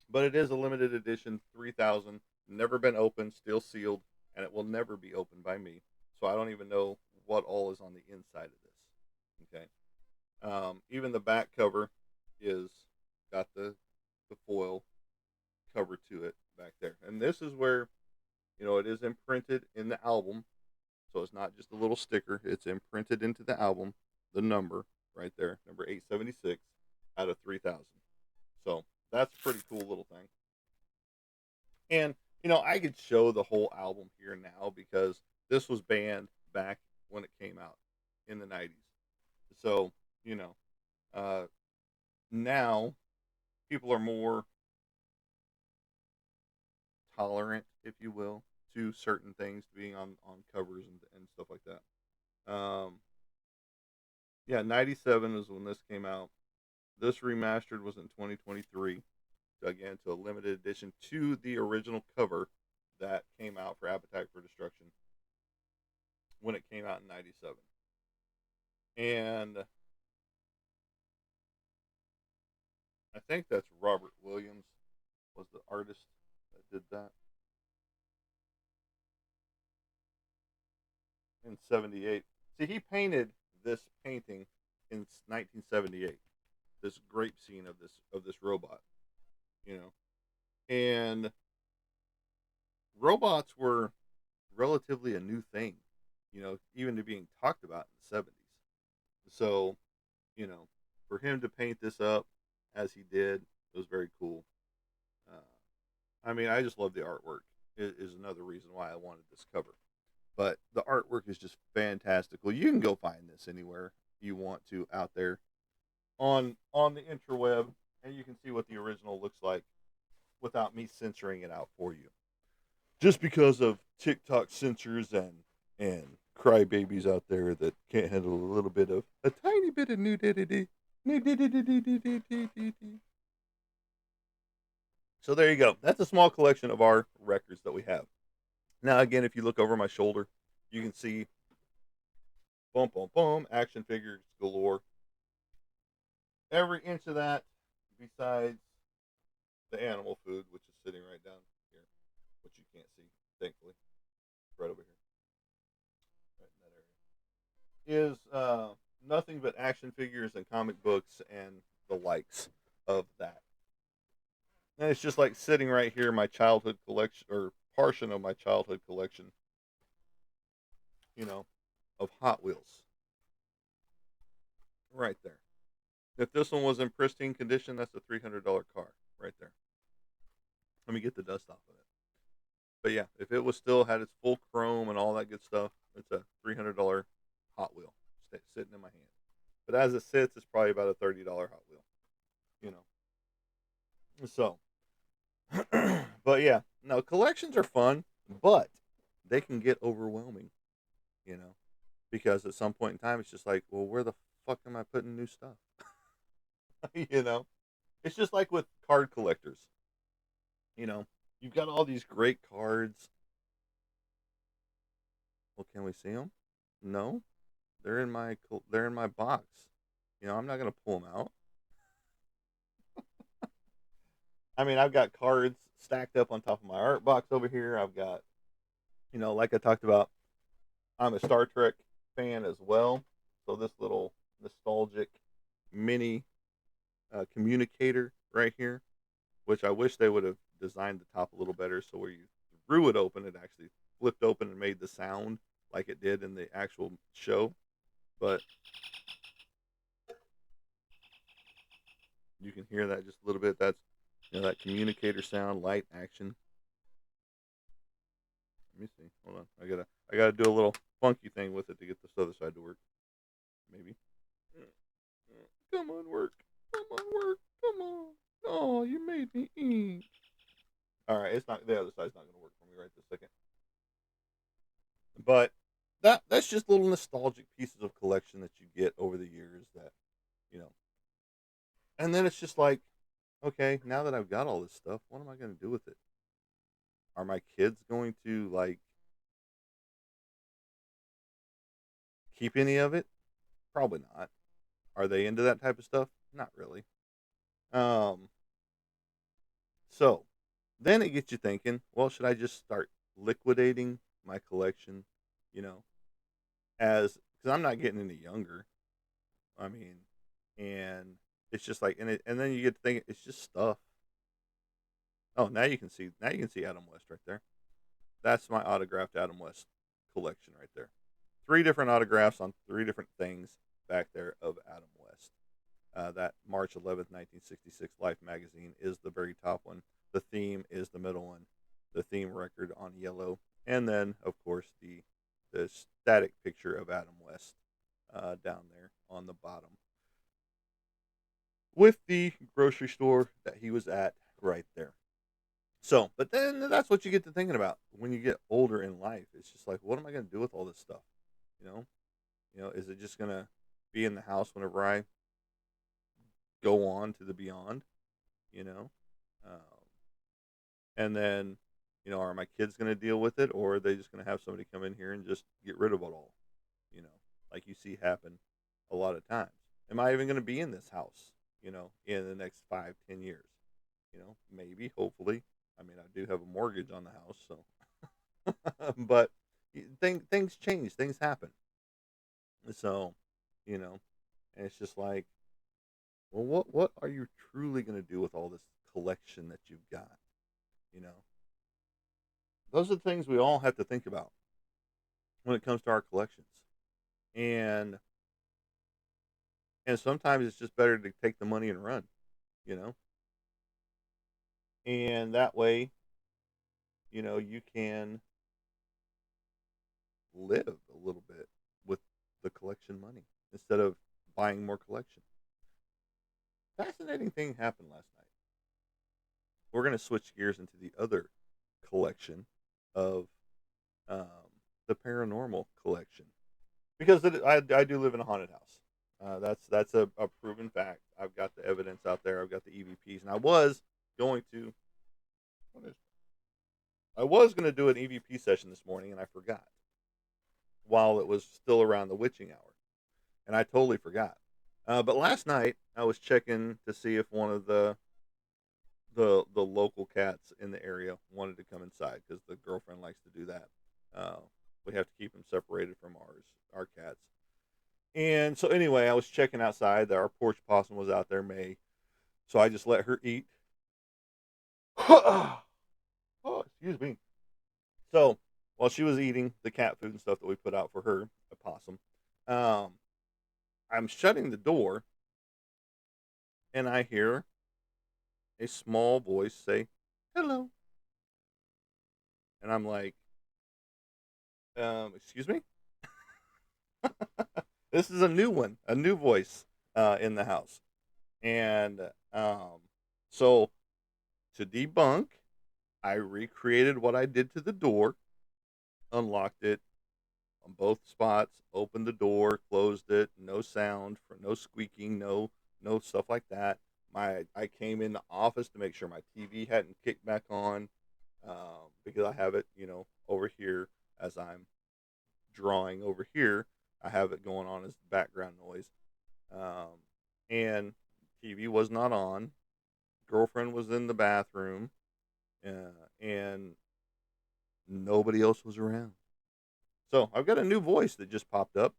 but it is a limited edition, 3,000. Never been opened, still sealed, and it will never be opened by me. So I don't even know what all is on the inside of this. Okay. Even the back cover is got the foil cover to it back there, and this is where it is imprinted in the album, so it's not just a little sticker; it's imprinted into the album. The number right there, number 876 out of 3,000. So that's a pretty cool little thing. And I could show the whole album here now because this was banned back when it came out in the 90s. So you know, uh, now people are more tolerant, if you will, to certain things being on covers and stuff like that. Yeah, 97 is when this came out. This remastered was in 2023. Again, to a limited edition to the original cover that came out for Appetite for Destruction when it came out in 97. And I think that's Robert Williams was the artist that did that in 78. See, he painted this painting in 1978. This grape scene of this robot, you know. And robots were relatively a new thing, even to being talked about in the 70s. So, you know, for him to paint this up as he did, it was very cool. Uh, I mean, I just love the artwork. It is another reason why I wanted this cover. But the artwork is just fantastical. You can go find this anywhere you want to out there on the interweb, and you can see what the original looks like without me censoring it out for you. Just because of TikTok censors and crybabies out there that can't handle a little bit of a tiny bit of nudity. So there you go. That's a small collection of our records that we have. Now, again, if you look over my shoulder, you can see boom, boom, boom, action figures galore. Every inch of that, besides the animal food, which is sitting right down here, which you can't see, thankfully, right over here, right in that area, is nothing but action figures and comic books and the likes of that. And it's just like sitting right here, my childhood collection, or portion of my childhood collection, you know, of Hot Wheels, right there. If this one was in pristine condition, that's a $300 car right there. Let me get the dust off of it. But yeah, if it was still had its full chrome and all that good stuff, it's a $300 Hot Wheel sitting in my hand. But as it sits, it's probably about a $30 Hot Wheel. You know, so. But yeah, no, collections are fun, but they can get overwhelming. You know, because at some point in time, it's just like, well, where the fuck am I putting new stuff? you know, it's just like with card collectors. You know, you've got all these great cards. Well, can we see them? No, they're in my box. You know, I'm not gonna pull them out. I mean, I've got cards stacked up on top of my art box over here. I've got, like I talked about, I'm a Star Trek fan as well. So this little nostalgic mini communicator right here, which I wish they would have designed the top a little better, so where you threw it open, it actually flipped open and made the sound like it did in the actual show. But you can hear that just a little bit. That's that communicator sound, light action. Let me see. Hold on. I gotta do a little funky thing with it to get this other side to work. Maybe. Come on, work. Come on, work. Come on. Oh, you made me eat. All right, it's not the other side's not gonna work for me right this second. But that's just little nostalgic pieces of collection that you get over the years that you know. And then it's just like, okay, now that I've got all this stuff, what am I gonna do with it? Are my kids going to like keep any of it? Probably not. Are they into that type of stuff? Not really. Um, so then it gets you thinking, well, should I just start liquidating my collection, you know, as because I'm not getting any younger. I mean, and it's just like, and then you get to think it's just stuff. Oh, now you can see Adam West right there. That's my autographed Adam West collection right there. Three different autographs on three different things back there of Adam West. That March 11th, 1966 Life magazine is the very top one. The theme is the middle one. The theme record on yellow, and then of course the static picture of Adam West down there on the bottom, with the grocery store that he was at right there. So, but then that's what you get to thinking about when you get older in life. It's just like, what am I going to do with all this stuff? You know, is it just going to be in the house whenever I go on to the beyond? You know, um, and then, are my kids going to deal with it, or are they just going to have somebody come in here and just get rid of it all? You know, like you see happen a lot of times. Am I even going to be in this house? In the next 5, 10 years? Maybe, hopefully. I mean, I do have a mortgage on the house, so. But things change, things happen. So, you know, and it's just like, well, what are you truly going to do with all this collection that you've got? You know, those are the things we all have to think about when it comes to our collections. And And sometimes it's just better to take the money and run, you know? And that way, you can live a little bit with the collection money instead of buying more collection. Fascinating thing happened last night. We're going to switch gears into the other collection of um, the paranormal collection because I do live in a haunted house. That's a proven fact. I've got the evidence out there. I've got the EVPs, and going to what is I was going to do an EVP session this morning, and I forgot while it was still around the witching hour, and I totally forgot. But last night I was checking to see if one of the local cats in the area wanted to come inside because the girlfriend likes to do that. Uh, we have to keep them separated from our cats. And so anyway, I was checking outside. Our porch possum was out there, May. So I just let her eat. Oh, excuse me. So while she was eating the cat food and stuff that we put out for her, a possum, um, I'm shutting the door and I hear a small voice say, "Hello." And I'm like, excuse me? This is a new one, a new voice in the house. And so to debunk, I recreated what I did to the door, unlocked it on both spots, opened the door, closed it, no sound, for no squeaking, no stuff like that. I came in the office to make sure my TV hadn't kicked back on because I have it, over here as I'm drawing over here. I have it going on as background noise. Um, and TV was not on. Girlfriend was in the bathroom, and nobody else was around. So I've got a new voice that just popped up.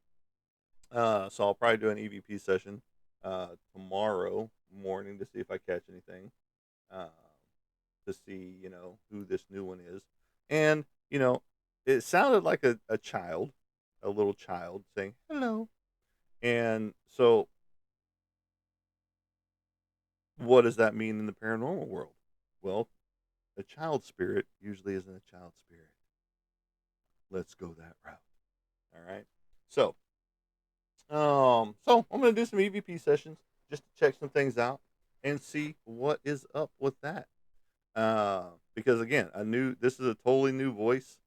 So I'll probably do an EVP session tomorrow morning to see if I catch anything. Uh, to see, who this new one is. And, it sounded like a child, a little child saying hello. And so what does that mean in the paranormal world? Well, a child spirit usually isn't a child spirit. Let's go that route. All right. So I'm gonna do some EVP sessions just to check some things out and see what is up with that. Because again, this is a totally new voice.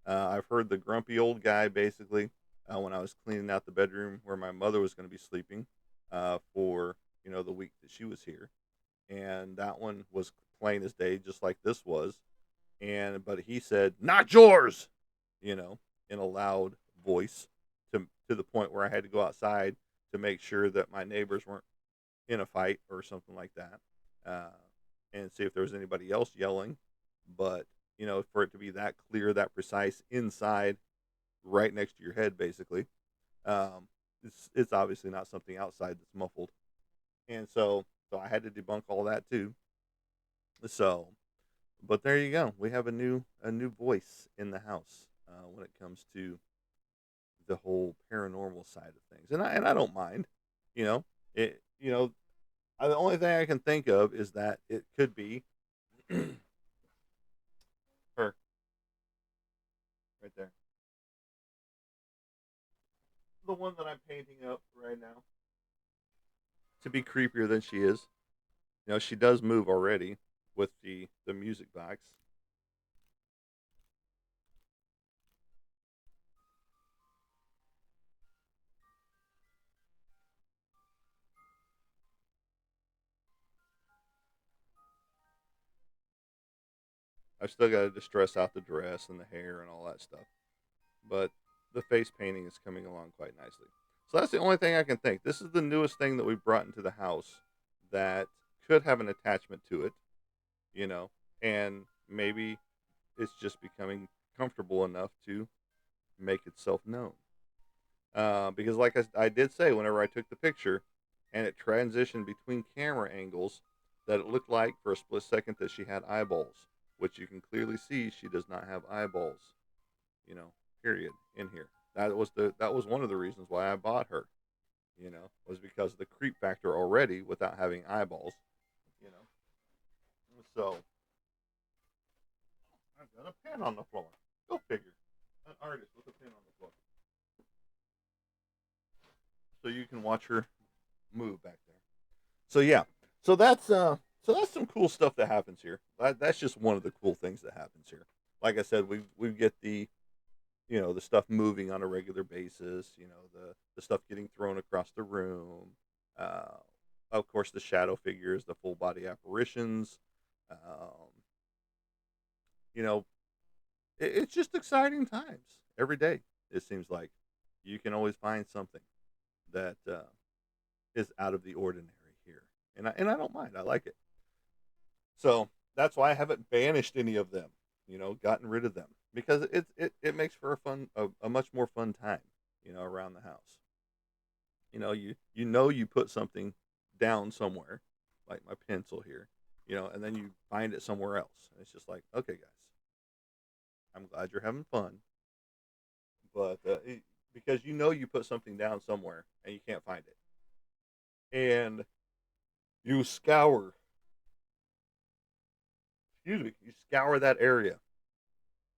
I've heard the grumpy old guy basically when I was cleaning out the bedroom where my mother was going to be sleeping for the week that she was here, and that one was plain as day, just like this was. But he said, "Not yours," you know, in a loud voice to the point where I had to go outside to make sure that my neighbors weren't in a fight or something like that, uh, and see if there was anybody else yelling. But for it to be that clear, that precise, inside, right next to your head, basically, um, it's obviously not something outside that's muffled. And so I had to debunk all that too. So, but there you go. We have a new voice in the house when it comes to the whole paranormal side of things, and I don't mind. You know, it. The only thing I can think of is that it could be her right there, the one that I'm painting up right now, to be creepier than she is. She does move already with the music box. I've still got to distress out the dress and the hair and all that stuff, but the face painting is coming along quite nicely. So that's the only thing I can think. This is the newest thing that we've brought into the house that could have an attachment to it, you know, and maybe it's just becoming comfortable enough to make itself known. Because, like I did say, whenever I took the picture and it transitioned between camera angles, that it looked like for a split second that she had eyeballs, which you can clearly see she does not have eyeballs, period, in here. That was one of the reasons why I bought her. was because of the creep factor already without having eyeballs, you know. So I've got a pen on the floor. Go figure. An artist with a pen on the floor. So you can watch her move back there. So yeah, so that's some cool stuff that happens here. That's just one of the cool things that happens here. Like I said, we get the stuff moving on a regular basis. The stuff getting thrown across the room. Uh, of course, the shadow figures, the full body apparitions. Um, you know, it's just exciting times every day. It seems like you can always find something that is out of the ordinary here, and I don't mind. I like it. So that's why I haven't banished any of them. Gotten rid of them because it makes for a much more fun time. Around the house. You put something down somewhere, like my pencil here. And then you find it somewhere else. And it's just like, okay, guys, I'm glad you're having fun, but because you put something down somewhere and you can't find it, and you scour, excuse me, you scour that area,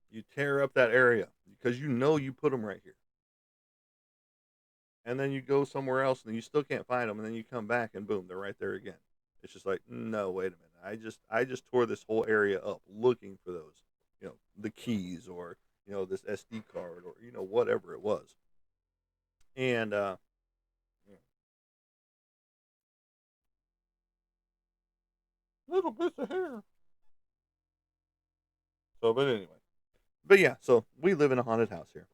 you tear up that area because you put them right here, and then you go somewhere else and you still can't find them, and then you come back and boom, they're right there again. It's just like, no, wait a minute, I just tore this whole area up looking for those, the keys or this SD card or whatever it was, and little bits of hair. So, but anyway, but yeah, so we live in a haunted house here,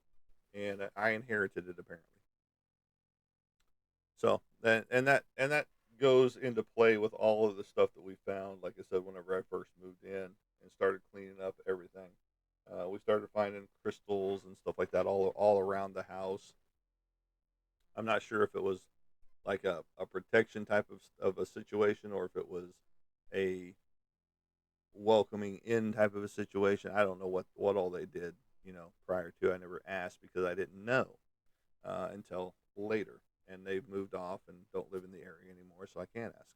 and I inherited it apparently. So that goes into play with all of the stuff that we found. Like I said, whenever I first moved in and started cleaning up everything, we started finding crystals and stuff like that all around the house. I'm not sure if it was like a protection type of a situation or if it was a welcoming in type of a situation. I don't know what all they did, prior to. I never asked because I didn't know until later, and they've moved off and don't live in the area anymore, so I can't ask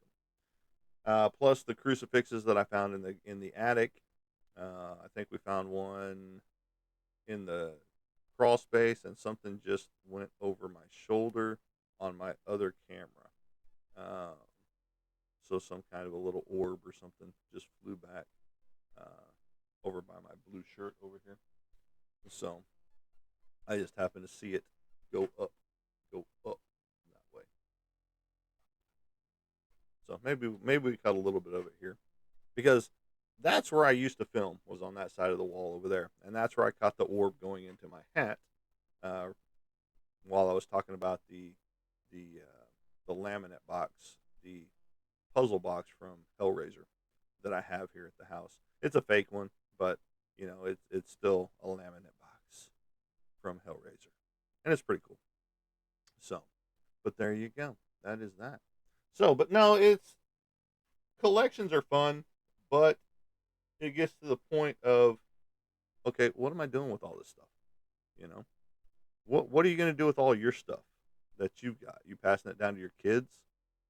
them. Plus the crucifixes that I found in the attic. I think we found one in the crawl space, and something just went over my shoulder on my other camera. Um, so some kind of a little orb or something just flew back uh, over by my blue shirt over here. So I just happened to see it go up that way. So maybe we cut a little bit of it here because that's where I used to film, was on that side of the wall over there, and that's where I caught the orb going into my hat uh, while I was talking about the laminate box, the puzzle box from Hellraiser that I have here at the house. It's a fake one, but it's still a laminate box from Hellraiser, and it's pretty cool. So, but there you go. That is that. So, but no, it's collections are fun, but it gets to the point of, okay, what am I doing with all this stuff? You know, what are you going to do with all your stuff that you've got? You passing it down to your kids?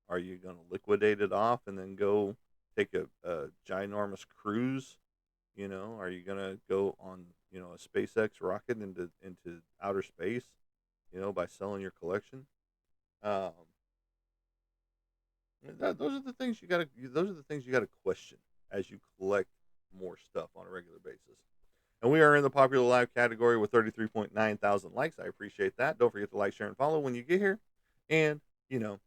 Are you going to liquidate it off and then go take a ginormous cruise? Are you going to go on a SpaceX rocket into outer space? By selling your collection. Um, those are the things you got to. Those are the things you got to question as you collect more stuff on a regular basis. And we are in the popular live category with 33.9 thousand likes. I appreciate that. Don't forget to like, share, and follow when you get here. And you know,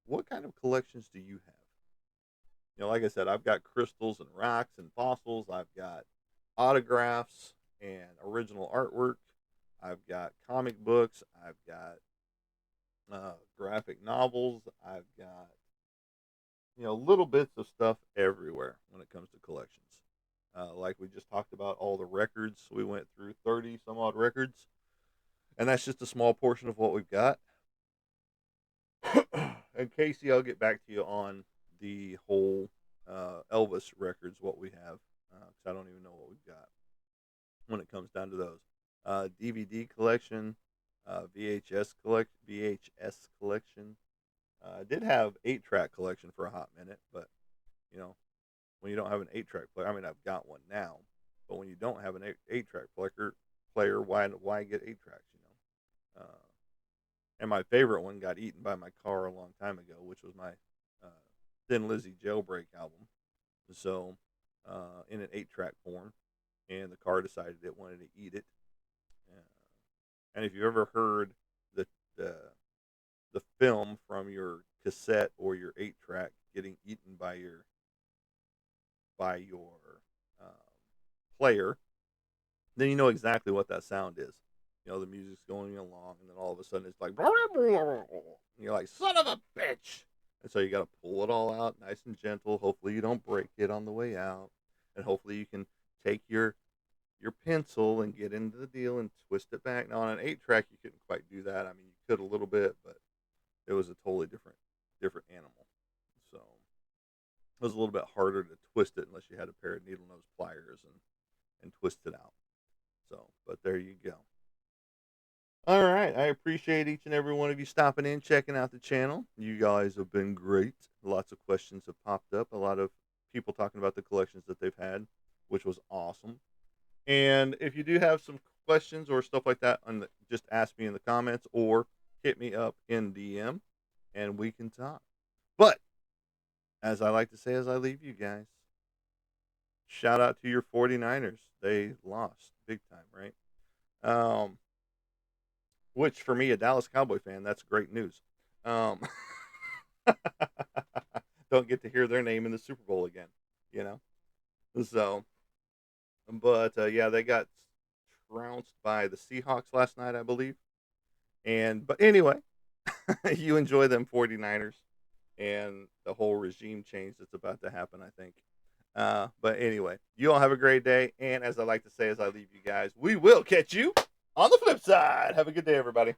what kind of collections do you have? Like I said, I've got crystals and rocks and fossils. I've got autographs and original artwork. I've got comic books. I've got graphic novels. I've got little bits of stuff everywhere when it comes to collections. Like we just talked about, all the records. We went through 30 some odd records, and that's just a small portion of what we've got. And Casey, I'll get back to you on the whole Elvis records, what we have, because I don't even know what we've got when it comes down to those. DVD collection. VHS collection. I did have 8-track collection for a hot minute, but you know, when you don't have an 8-track player, I mean, I've got one now, but when you don't have an 8-track player, why get 8 tracks? And my favorite one got eaten by my car a long time ago, which was my Thin Lizzy Jailbreak album. So, in an 8-track form, and the car decided it wanted to eat it. Uh, and if you've ever heard the the the film from your cassette or your 8-track getting eaten by your um, player, then you know exactly what that sound is. The music's going along, and then all of a sudden it's like, and you're like, son of a bitch. And so you got to pull it all out nice and gentle. Hopefully you don't break it on the way out, and hopefully you can take your pencil and get into the deal and twist it back. Now on an 8-track you couldn't quite do that. I mean, you could a little bit, but it was a totally different animal. So it was a little bit harder to twist it unless you had a pair of needle nose pliers and twist it out. So, but there you go. All right. I appreciate each and every one of you stopping in, checking out the channel. You guys have been great. Lots of questions have popped up. A lot of people talking about the collections that they've had, which was awesome. And if you do have some questions or stuff like that, just ask me in the comments or hit me up in DM and we can talk. But as I like to say as I leave you guys, shout out to your 49ers. They lost big time, right? Which for me, a Dallas Cowboy fan, that's great news. Um, don't get to hear their name in the Super Bowl again, you know? So, but yeah, they got trounced by the Seahawks last night, I believe. But anyway, you enjoy them 49ers and the whole regime change that's about to happen, I think. But anyway, you all have a great day. And as I like to say, as I leave you guys, we will catch you on the flip side. Have a good day, everybody.